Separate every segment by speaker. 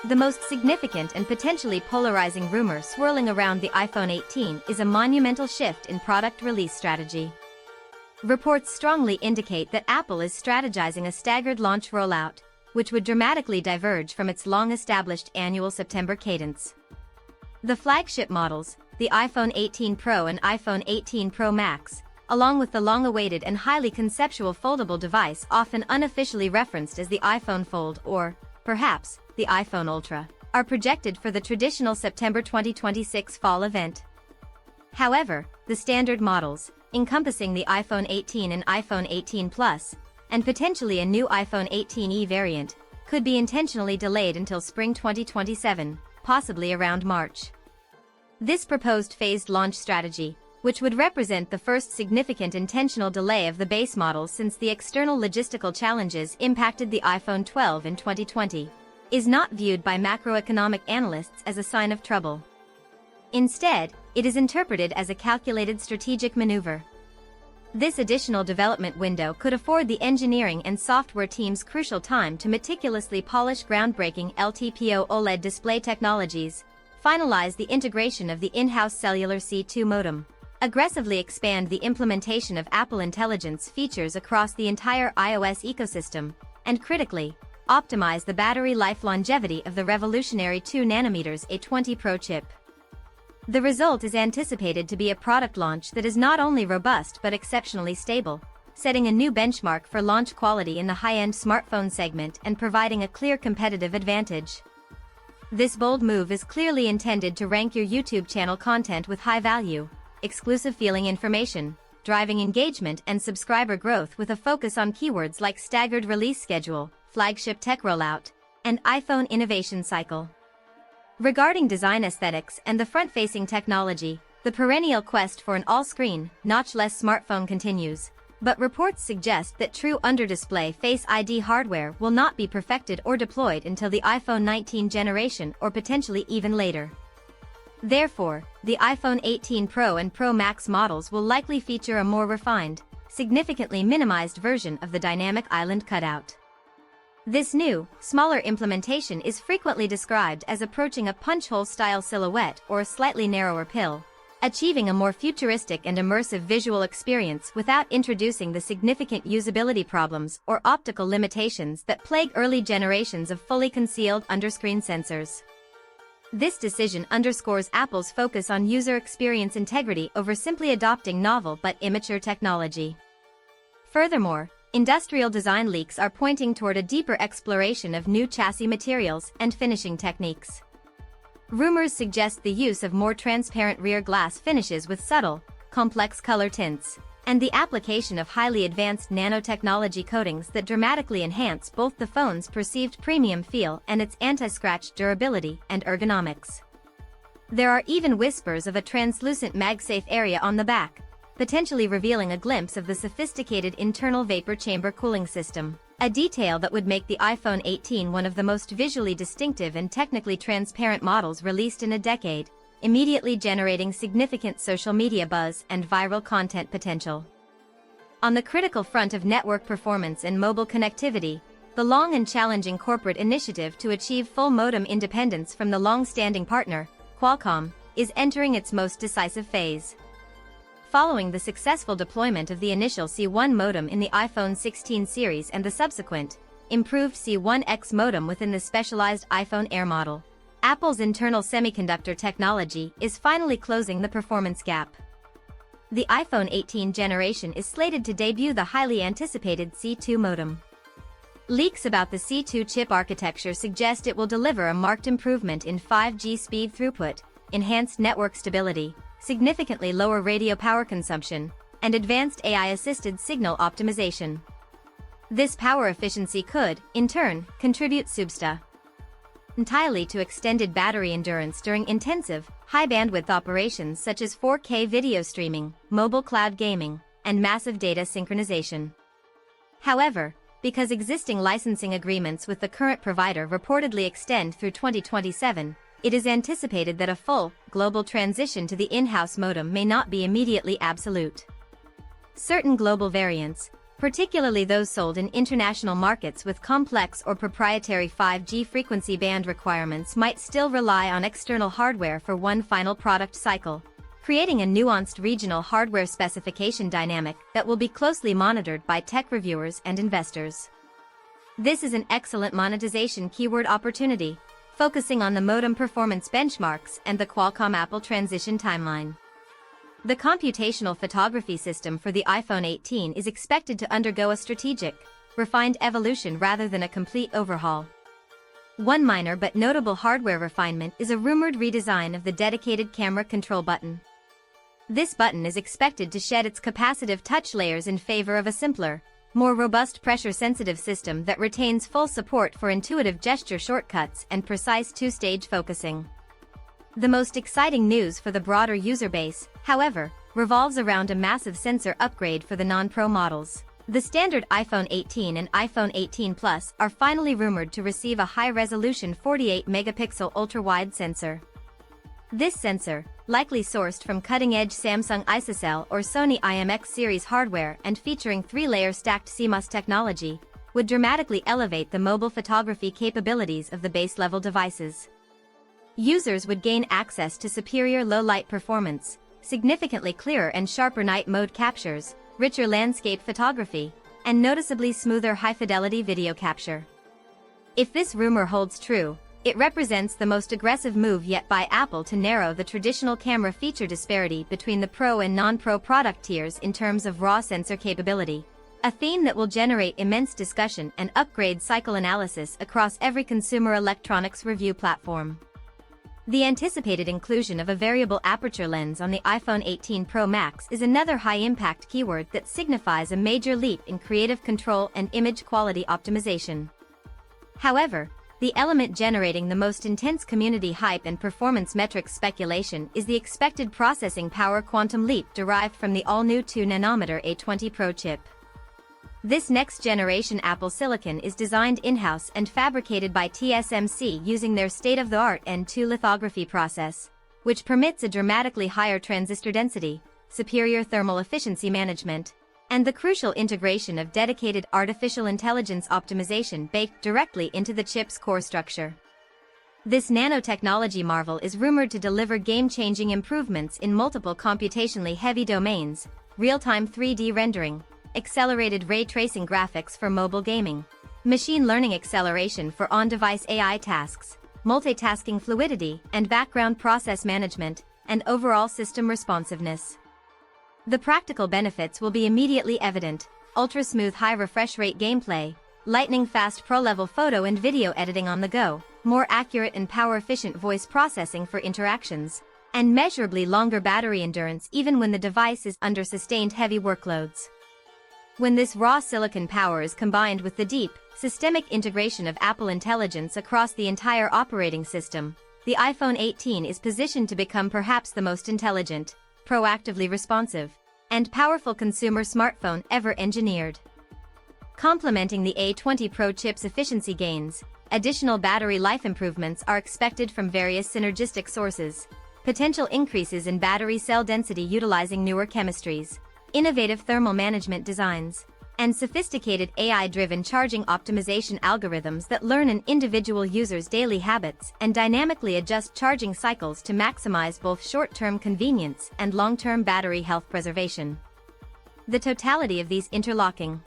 Speaker 1: The most significant and potentially polarizing rumor swirling around the iPhone 18 is a monumental shift in product release strategy. Reports strongly indicate that Apple is strategizing a staggered launch rollout, which would dramatically diverge from its long-established annual September cadence. The flagship models, the iPhone 18 Pro and iPhone 18 Pro Max, along with the long-awaited and highly conceptual foldable device often unofficially referenced as the iPhone Fold or, perhaps, the iPhone Ultra, are projected for the traditional September 2026 fall event. However, the standard models, encompassing the iPhone 18 and iPhone 18 Plus, and potentially a new iPhone 18e variant, could be intentionally delayed until spring 2027, possibly around March. This proposed phased launch strategy, which would represent the first significant intentional delay of the base model since the external logistical challenges impacted the iPhone 12 in 2020, is not viewed by macroeconomic analysts as a sign of trouble. Instead, it is interpreted as a calculated strategic maneuver. This additional development window could afford the engineering and software teams crucial time to meticulously polish groundbreaking LTPO OLED display technologies, finalize the integration of the in-house cellular C2 modem, aggressively expand the implementation of Apple Intelligence features across the entire iOS ecosystem, and critically, optimize the battery life longevity of the revolutionary 2nm A20 Pro chip. The result is anticipated to be a product launch that is not only robust but exceptionally stable, setting a new benchmark for launch quality in the high-end smartphone segment and providing a clear competitive advantage. This bold move is clearly intended to rank your YouTube channel content with high value, exclusive feeling information, driving engagement and subscriber growth with a focus on keywords like staggered release schedule, flagship tech rollout, and iPhone innovation cycle. Regarding design aesthetics and the front-facing technology, the perennial quest for an all-screen, notch-less smartphone continues, but reports suggest that true under-display Face ID hardware will not be perfected or deployed until the iPhone 19 generation or potentially even later. Therefore, the iPhone 18 Pro and Pro Max models will likely feature a more refined, significantly minimized version of the dynamic island cutout. This new, smaller implementation is frequently described as approaching a punch-hole-style silhouette or a slightly narrower pill, achieving a more futuristic and immersive visual experience without introducing the significant usability problems or optical limitations that plague early generations of fully concealed underscreen sensors. This decision underscores Apple's focus on user experience integrity over simply adopting novel but immature technology. Furthermore, industrial design leaks are pointing toward a deeper exploration of new chassis materials and finishing techniques. Rumors suggest the use of more transparent rear glass finishes with subtle, complex color tints, and the application of highly advanced nanotechnology coatings that dramatically enhance both the phone's perceived premium feel and its anti-scratch durability and ergonomics. There are even whispers of a translucent MagSafe area on the back, potentially revealing a glimpse of the sophisticated internal vapor chamber cooling system, a detail that would make the iPhone 18 one of the most visually distinctive and technically transparent models released in a decade, immediately generating significant social media buzz and viral content potential. On the critical front of network performance and mobile connectivity, the long and challenging corporate initiative to achieve full modem independence from the long-standing partner, Qualcomm, is entering its most decisive phase. Following the successful deployment of the initial C1 modem in the iPhone 16 series and the subsequent, improved C1X modem within the specialized iPhone Air model, Apple's internal semiconductor technology is finally closing the performance gap. The iPhone 18 generation is slated to debut the highly anticipated C2 modem. Leaks about the C2 chip architecture suggest it will deliver a marked improvement in 5G speed throughput, enhanced network stability, significantly lower radio power consumption, and advanced AI-assisted signal optimization. This power efficiency could, in turn, contribute entirely to extended battery endurance during intensive, high-bandwidth operations such as 4K video streaming, mobile cloud gaming, and massive data synchronization. However, because existing licensing agreements with the current provider reportedly extend through 2027, it is anticipated that a full, global transition to the in-house modem may not be immediately absolute. Certain global variants, particularly those sold in international markets with complex or proprietary 5G frequency band requirements, might still rely on external hardware for one final product cycle, creating a nuanced regional hardware specification dynamic that will be closely monitored by tech reviewers and investors. This is an excellent monetization keyword opportunity, focusing on the modem performance benchmarks and the Qualcomm-Apple transition timeline. The computational photography system for the iPhone 18 is expected to undergo a strategic, refined evolution rather than a complete overhaul. One minor but notable hardware refinement is a rumored redesign of the dedicated camera control button. This button is expected to shed its capacitive touch layers in favor of a simpler, more robust pressure-sensitive system that retains full support for intuitive gesture shortcuts and precise two-stage focusing. The most exciting news for the broader user base, however, revolves around a massive sensor upgrade for the non-Pro models. The standard iPhone 18 and iPhone 18 Plus are finally rumored to receive a high-resolution 48-megapixel ultra-wide sensor. This sensor, likely sourced from cutting-edge Samsung ISOCELL or Sony IMX series hardware and featuring 3-layer stacked CMOS technology, would dramatically elevate the mobile photography capabilities of the base-level devices. Users would gain access to superior low-light performance, significantly clearer and sharper night mode captures, richer landscape photography, and noticeably smoother high-fidelity video capture. If this rumor holds true, it represents the most aggressive move yet by Apple to narrow the traditional camera feature disparity between the Pro and non-Pro product tiers in terms of raw sensor capability, a theme that will generate immense discussion and upgrade cycle analysis across every consumer electronics review platform. The anticipated inclusion of a variable aperture lens on the iPhone 18 Pro Max is another high-impact keyword that signifies a major leap in creative control and image quality optimization. However, the element generating the most intense community hype and performance metrics speculation is the expected processing power quantum leap derived from the all-new 2nm A20 Pro chip. This next-generation Apple silicon is designed in-house and fabricated by TSMC using their state-of-the-art N2 lithography process, which permits a dramatically higher transistor density, superior thermal efficiency management, and the crucial integration of dedicated artificial intelligence optimization baked directly into the chip's core structure. This nanotechnology marvel is rumored to deliver game-changing improvements in multiple computationally heavy domains: real-time 3D rendering, accelerated ray tracing graphics for mobile gaming, machine learning acceleration for on-device AI tasks, multitasking fluidity and background process management, and overall system responsiveness. The practical benefits will be immediately evident: ultra-smooth high refresh rate gameplay, lightning-fast pro-level photo and video editing on the go, more accurate and power-efficient voice processing for interactions, and measurably longer battery endurance even when the device is under sustained heavy workloads. When this raw silicon power is combined with the deep, systemic integration of Apple Intelligence across the entire operating system, the iPhone 18 is positioned to become perhaps the most intelligent, proactively responsive, and powerful consumer smartphone ever engineered. Complementing the A20 Pro chip's efficiency gains, additional battery life improvements are expected from various synergistic sources: potential increases in battery cell density utilizing newer chemistries, innovative thermal management designs, and sophisticated AI-driven charging optimization algorithms that learn an individual user's daily habits and dynamically adjust charging cycles to maximize both short-term convenience and long-term battery health preservation. The totality of these interlocking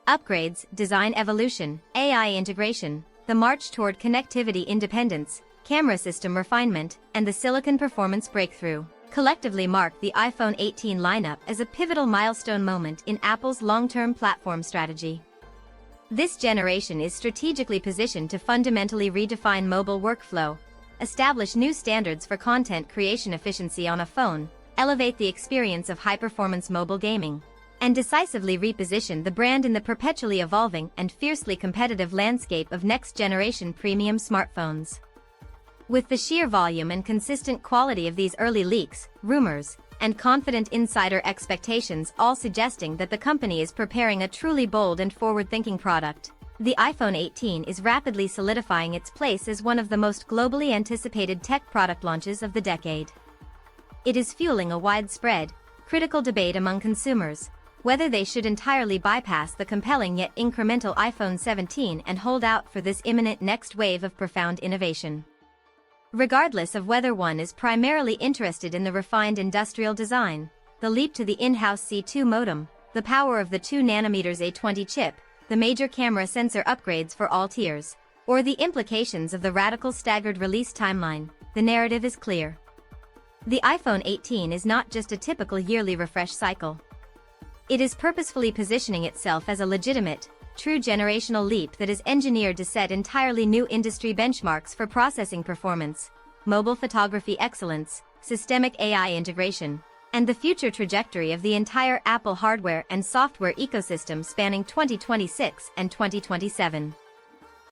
Speaker 1: upgrades, design evolution, AI integration, the march toward connectivity independence, camera system refinement, and the silicon performance breakthrough collectively mark the iPhone 18 lineup as a pivotal milestone moment in Apple's long-term platform strategy. This generation is strategically positioned to fundamentally redefine mobile workflow, establish new standards for content creation efficiency on a phone, elevate the experience of high-performance mobile gaming, and decisively reposition the brand in the perpetually evolving and fiercely competitive landscape of next-generation premium smartphones. With the sheer volume and consistent quality of these early leaks, rumors, and confident insider expectations all suggesting that the company is preparing a truly bold and forward-thinking product, the iPhone 18 is rapidly solidifying its place as one of the most globally anticipated tech product launches of the decade. It is fueling a widespread, critical debate among consumers, whether they should entirely bypass the compelling yet incremental iPhone 17 and hold out for this imminent next wave of profound innovation. Regardless of whether one is primarily interested in the refined industrial design, the leap to the in-house C2 modem, the power of the 2nm A20 chip, the major camera sensor upgrades for all tiers, or the implications of the radical staggered release timeline, the narrative is clear. The iPhone 18 is not just a typical yearly refresh cycle. It is purposefully positioning itself as a legitimate, true generational leap that is engineered to set entirely new industry benchmarks for processing performance, mobile photography excellence, systemic AI integration, and the future trajectory of the entire Apple hardware and software ecosystem spanning 2026 and 2027.